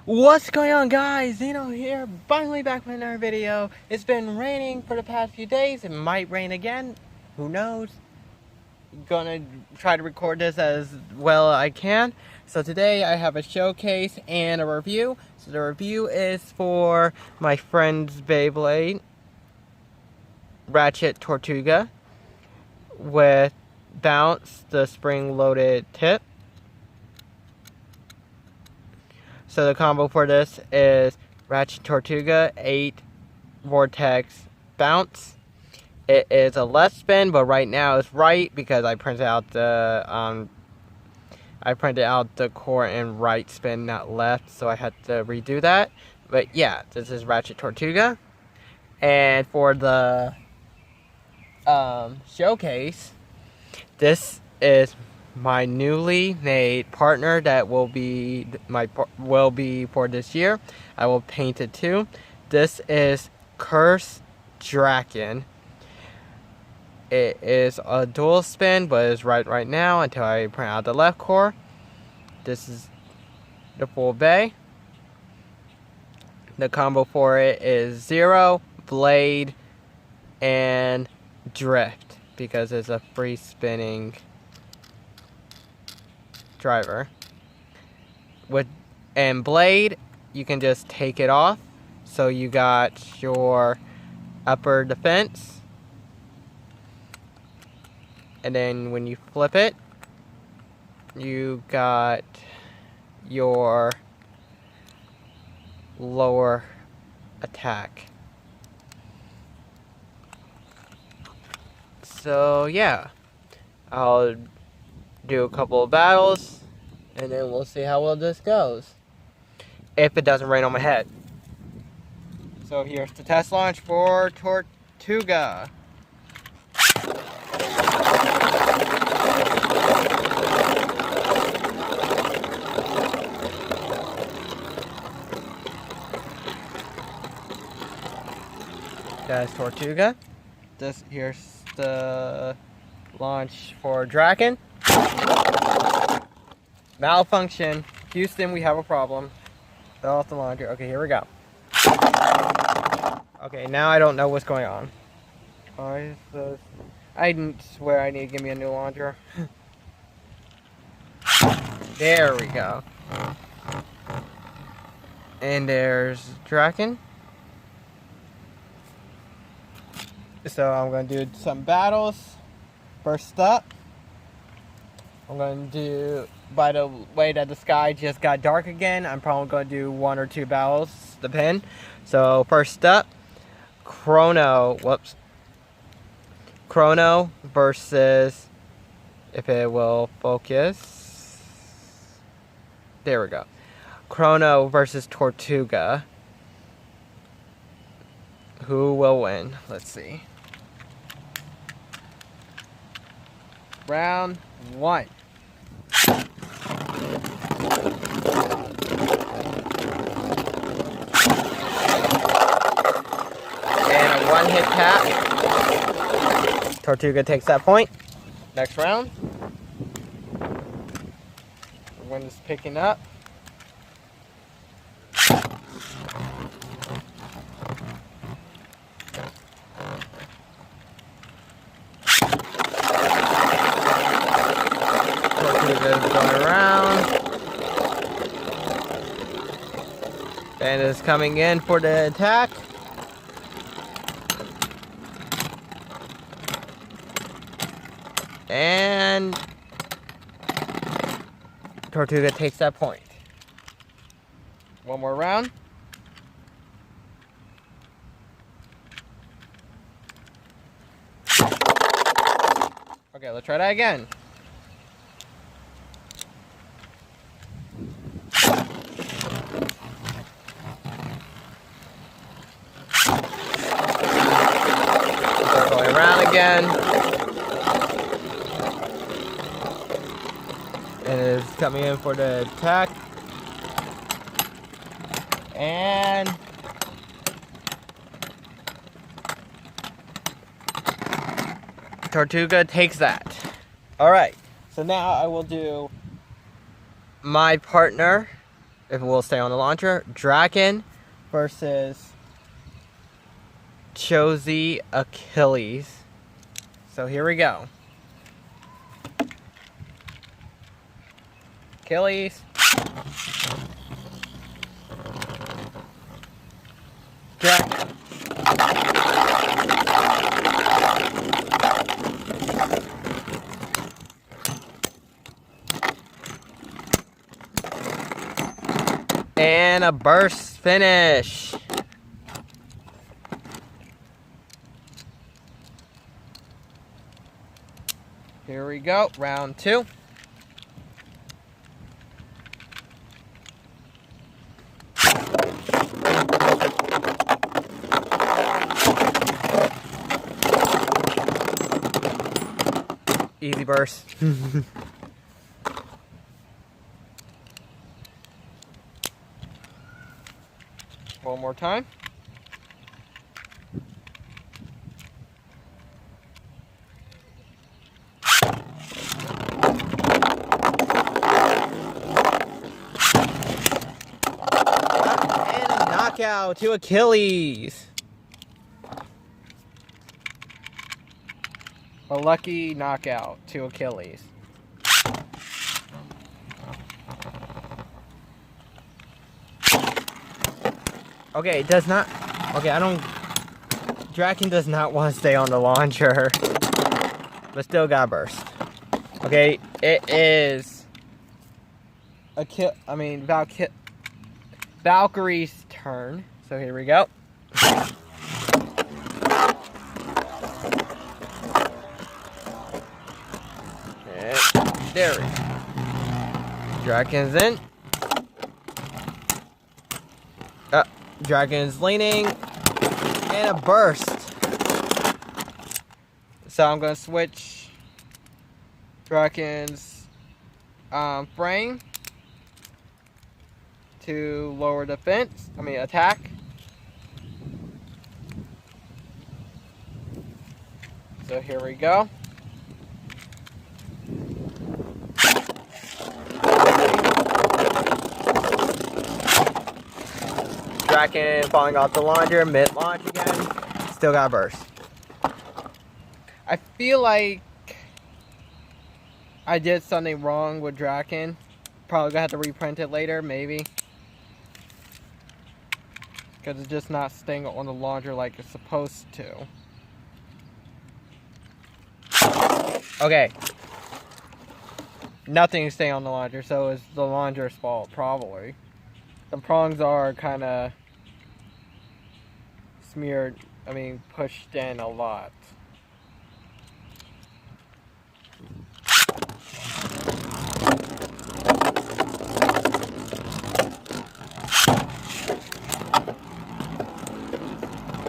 What's going on, guys? Zeno here, finally back with another video. It's been raining for the past few days. It might rain again. Who knows? Gonna try to record this as well as I can. So today I have a showcase and a review. So the review is for my friend's Beyblade Ratchet Tortuga with bounce, the spring-loaded tip. So the combo for this is Ratchet Tortuga 8 Vortex Bounce. It is a left spin, but right now it's right because I printed out the core and right spin, not left, so I had to redo that. But yeah, this is Ratchet Tortuga, and for the showcase, this is my newly made partner that will be for this year. I will paint it too. This is Drakken. It is a dual spin, but it's right now until I print out the left core. This is the full bay. The combo for it is 0, blade, and drift, because it's a free spinning driver. And blade, you can just take it off, so you got your upper defense, and then when you flip it, you got your lower attack. So yeah, I'll do a couple of battles, and then we'll see how well this goes, if it doesn't rain on my head. So here's the test launch for Tortuga. That's Tortuga. Here's the launch for Drakken. Malfunction. Houston, we have a problem. Fell off the launcher. Okay, here we go. Okay, now I don't know what's going on. I swear I need to give me a new launcher. There we go. And there's Drakken. So I'm going to do some battles. First up, I'm going to do, by the way that the sky just got dark again, I'm probably going to do 1 or 2 battles, depend. So first up, Chrono versus, if it will focus, there we go. Chrono versus Tortuga. Who will win? Let's see. Round 1. And a 1-hit tap. Tortuga takes that point. Next round. The wind is picking up. Going around, and is coming in for the attack. And Tortuga takes that point. One more round. Okay, let's try that again. Around again, and it is coming in for the attack, and Tortuga takes that. Alright, so now I will do my partner if it will stay on the launcher. Drakken versus Chozy Achilles. So here we go. Achilles. Drakken. And a burst finish. Here we go, round 2. Easy burst. One more time. And a knockout to Achilles. A lucky knockout to Achilles. Okay, it does not. Okay, Drakken does not want to stay on the launcher, but still got burst. Okay, it is Valkyrie's turn. So here we go. And there we go. Drakken's in. Drakken's leaning. And a burst. So I'm going to switch Drakken's frame to lower defense. Attack. So here we go. Drakken falling off the launcher, mid-launch again. Still got burst. I feel like I did something wrong with Drakken. Probably gonna have to reprint it later, maybe. Because it's just not staying on the launcher like it's supposed to. Okay. Nothing's staying on the launcher, so it's the launcher's fault, probably. The prongs are kind of smeared, pushed in a lot.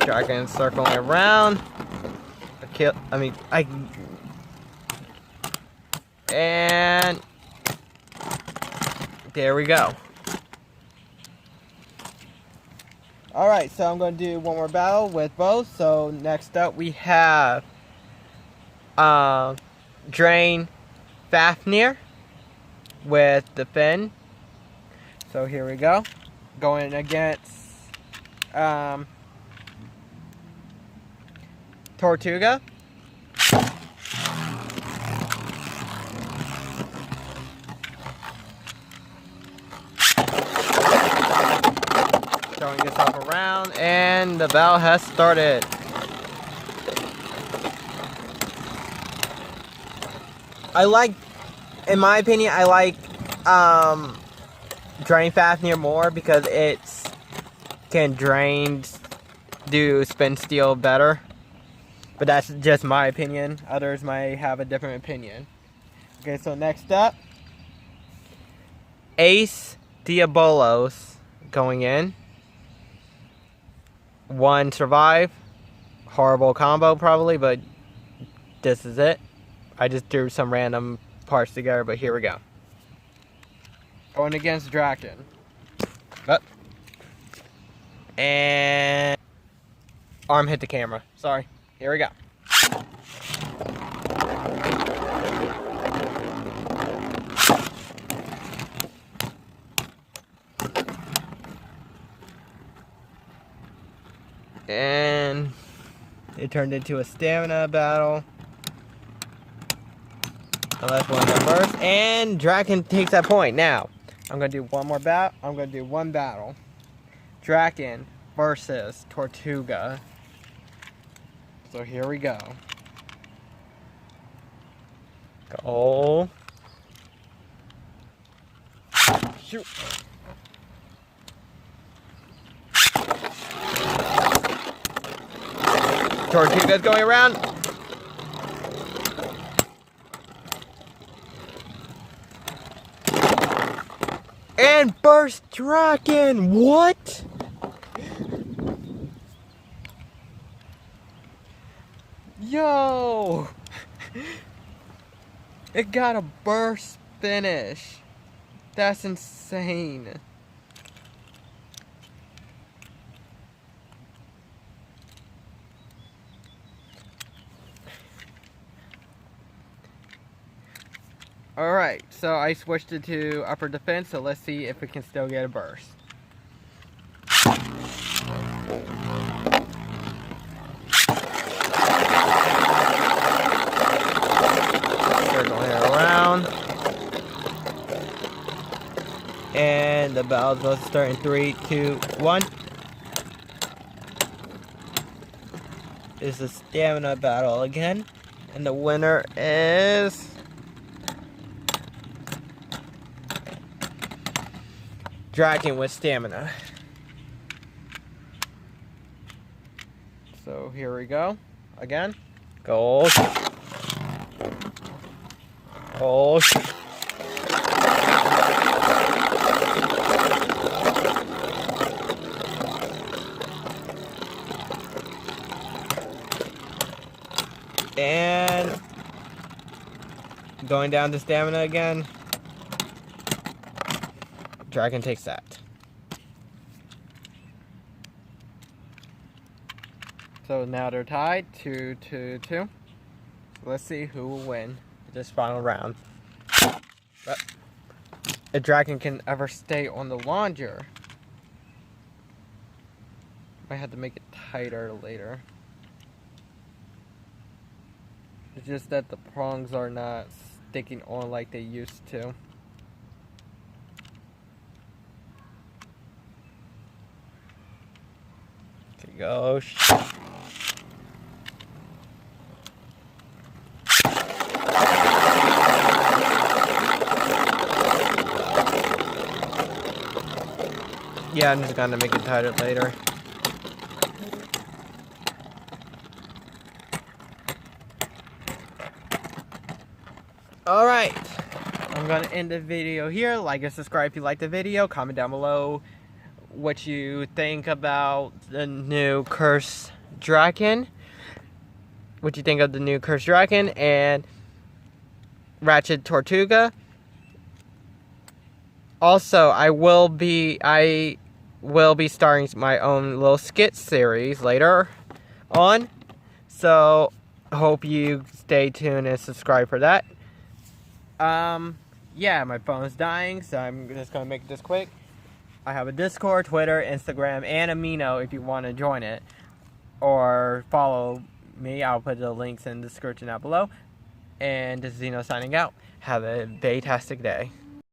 Dragon circling around. And there we go. Alright, so I'm going to do one more battle with both. So next up we have Drain Fafnir with the Fin. So here we go. Going against Tortuga. Throwing yourself around, and the battle has started. In my opinion, I like Drain Fafnir more because it's can do spin steel better. But that's just my opinion. Others might have a different opinion. Okay, so next up, Ace Diabolos going in. 1 survive. Horrible combo probably, but this is it. I just threw some random parts together, but here we go. Going against Drakken. Up. And arm hit the camera. Sorry. Here we go. And it turned into a stamina battle. Unless one of them bursts. And Drakken takes that point. Now, I'm going to do one more battle. I'm going to do one battle. Drakken versus Tortuga. So here we go. Go. Shoot. Tortuga's going around. And burst Drakken. What? Yo. It got a burst finish. That's insane. Alright, so I switched it to upper defense, so let's see if we can still get a burst. Circling it around. And the battle's about to start in 3, 2, 1. It's a stamina battle again. And the winner is Drakken with stamina. So here we go. Again. Goal. Goal. And going down to stamina again. Drakken takes that. So now they're tied 2-2-2. Let's see who will win this final round. But if Drakken can ever stay on the launcher, might have to make it tighter later. It's just that the prongs are not sticking on like they used to. There you go. Yeah, I'm just gonna make it tighter later. Alright, I'm gonna end the video here. Like and subscribe if you like the video. Comment down below what you think about the new Cursed Drakken. What you think of the new Cursed Drakken and Ratchet Tortuga. Also, I will be starting my own little skit series later on. So, hope you stay tuned and subscribe for that. Yeah, my phone's dying, so I'm just gonna make this quick. I have a Discord, Twitter, Instagram, and Amino if you want to join it. Or follow me. I'll put the links in the description down below. And this is Zeno signing out. Have a fantastic day.